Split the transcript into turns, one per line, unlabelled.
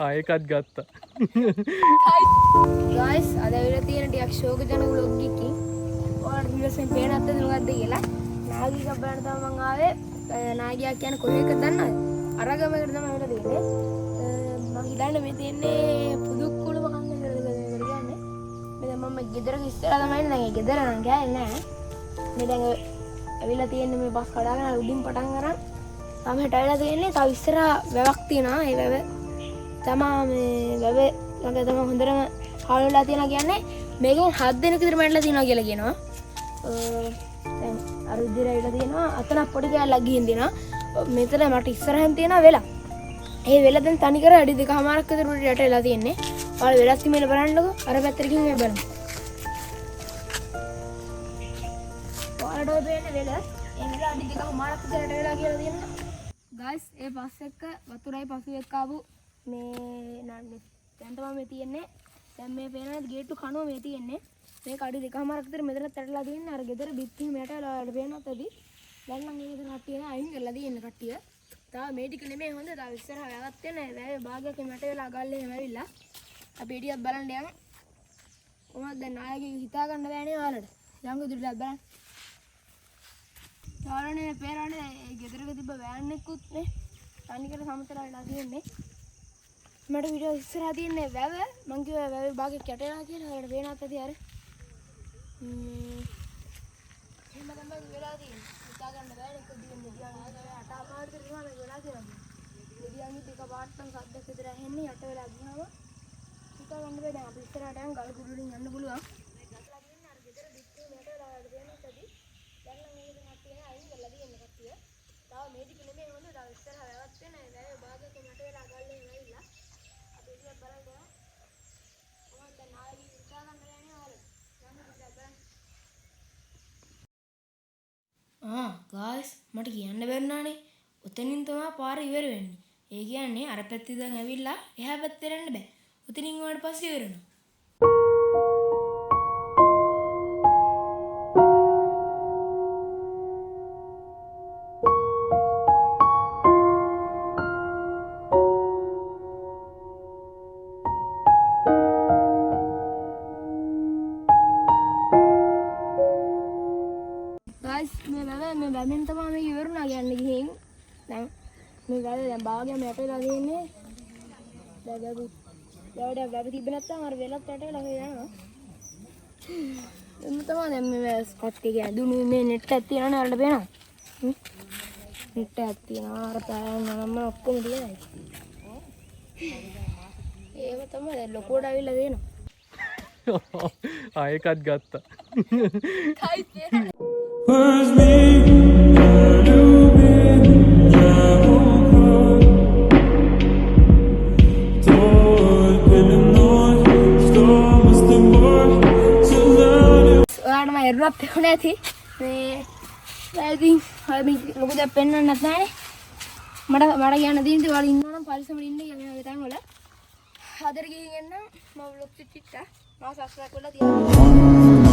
ආයෙකත් ගත්තා.
guys අද වෙලා තියෙන ටිකක් ශෝකජනක vlog එකකින් ඔයාලට ඊළඟට පේන අත්තද මොකද්ද කියලා නාගී කබ්බලට තමයි මම ආවේ. නාගියා කියන්නේ කොහේකද දන්නවද? අරගමකට තමයි වෙලා තියෙන්නේ. මම හිතන්නේ මේ තියෙන්නේ පුදුක්කුළු වහන්න කියලා කියන්නේ. මේ මම ගෙදර ඉස්සරහ තමයි ඉන්නේ. දැන් ගෙදර නම් ගෑල් නෑ. මේ දැන් ඇවිල්ලා තියෙන්නේ මේ බස් කඩාගෙන උඩින් පටන් අරන් තාම හිටවිලා තියෙන්නේ. තව ඉස්සරහ වැවක් තියෙනවා. ඒ වැව තමා මේ වැව ළඟ තමයි හොඳටම හාල් වෙලා තියෙනවා කියන්නේ. මේකෙන් 7 දෙනෙක් විතර මැරලා තියෙනවා කියලා කියනවා. දැන් අර විදිහට ඇවිල්ලා තියෙනවා. අතන පොඩි කෑල්ලක් ගිහින් දෙනවා. මෙතන මට ඉස්සරහින් තියෙනවා වෙලා. ඒ වෙලා දැන් තනි කර අඩි 2කමාරක් විතර උඩට යට වෙලා තියෙන්නේ. ඔයාලා වෙලක් තියලා බලන්නකෝ. අර පැත්තට ගිහින් මේ බලමු. ඔයාලට ඔය පේන්නේ වෙල. ඒ වෙල අඩි 2කමාරක් විතර යට වෙලා කියලා තියෙනවා. guys ඒ බස් එක වතුරයි පසු එක්ක ආපු මේ දැන් තමයි මේ තියෙන්නේ. දැන් මේ පේන ගේට්ටු කනුව මේ තියෙන්නේ. මේක අඩි 2කමාරක් විතර මෙතන තැටලා තියෙන්නේ. අර ගෙදර බිත්ති මෙයට ඔයාලට පේනවත් ඇති. දැන් නම් මේක කට්ටිය අයින් කරලා තියෙන්නේ කට්ටිය. තා මේ ටික නෙමෙයි හොඳ. තා ඉස්සරහ වැවක් තියෙන වැවේ භාගයක් මට වෙලා අගල්ලේ එහෙම ඇවිල්ලා. අපි ඊටියක් බලන්න යමු. කොහොමද දැන් නායකයෙක් හිතා ගන්න බෑනේ ඔයාලට. යංගු ඉදිරියට බලන්න. තාරණේ පේරානේ ඒ ගෙදරක තිබ්බ වෑන් එකකුත් නේ. තනිකර සමතලා වෙලා තියෙන්නේ. මට වීඩියෝ ඉස්සරහ තියෙන්නේ වැව. මං කිව්වා වැවේ භාගයක් යටේලා කියලා. ඔයාලට පේනවත් ඇති අර. එහෙම තමයි වෙලා තියෙන්නේ. හිතා ගන්න බෑනේ එක දිගින් අටාමාරු විතර තමයි වෙලා තියෙන්නේ. එදියන් එක පාට්ටම් සද්දයක් විතර ඇහෙන්නේ යට වෙලා ගියාම හිතා ගන්න බෑ. දැන් අපි ඉස්සරහට යන් ගල් කුඩු වලින් යන්න පුළුවන්. ගත්ලා තියෙන්නේ අර ගෙදර බිත්ති මෙයට වෙලා දෙන්නත් ඇති. දැන් නම් මේක නැති වෙන අයින් කරලා තියෙන්නේ කට්ටිය. තාම මේ ටික නෙමෙයි හොඳ. තාම ඉස්සරහ වැවක් තියෙන වැවේ භාගයක් මට වෙලා අගල්ලේ නැවිලා. අපි ඉතින් බලන්න යනවා. කොහොමද දැන් ආයෙත් හිතා ගන්න බෑනේ ඔයාලා. යන්න ඉතින් බලන්න. guys මට කියන්න බැරිනානේ. උතනින් තමයි පාර ඉවර වෙන්නේ. ඒ කියන්නේ අර පැත්තේ දැන් ඇවිල්ලා එහා පැත්තේ යන්න බෑ. උතනින් වුණාට පස්සේ ඉවර වෙනවා. guys මේ වැවෙන් තමයි මේක ඉවරුණා කියන්නේ ගිහින්. දැන් මේ වැවේ දැන් භාගයක් යටේලා තියෙන්නේ. දැන් වැව තිබ්බ නැත්නම් අර වෙලත් යටේලා යනවා. එන්න තමයි දැන් මේ කට්ටිය ගැදුණු මේ net එකක් තියෙනවනේ ඔයාලට පේනවද? net එකක් තියෙනවා. අර පෑන් නම ඔක්කොම තියෙනවා. ඒක තමයි දැන් ලොකුවට අවිල්ලා දෙනවා.
ආයෙකත් ගත්තා.
කයි තියෙනවා.
Where's me? Where do we travel?
ඔයාලට මම එරුණත් පෙවුනේ නැති මේ ඉතින් අපි ලොකු දෙයක් පෙන්වන්නත් නැහැනේ. මට කියන්න තියෙන්නේ ඔයාලා ඉන්නවා නම් පරිස්සමෙන් ඉන්න කියලා මේ තැන් වල. හදර ගිහින් එන්න මම vlog චිට්ටා මම සබ්ස්ක්‍රයිබ් කරලා තියන්න.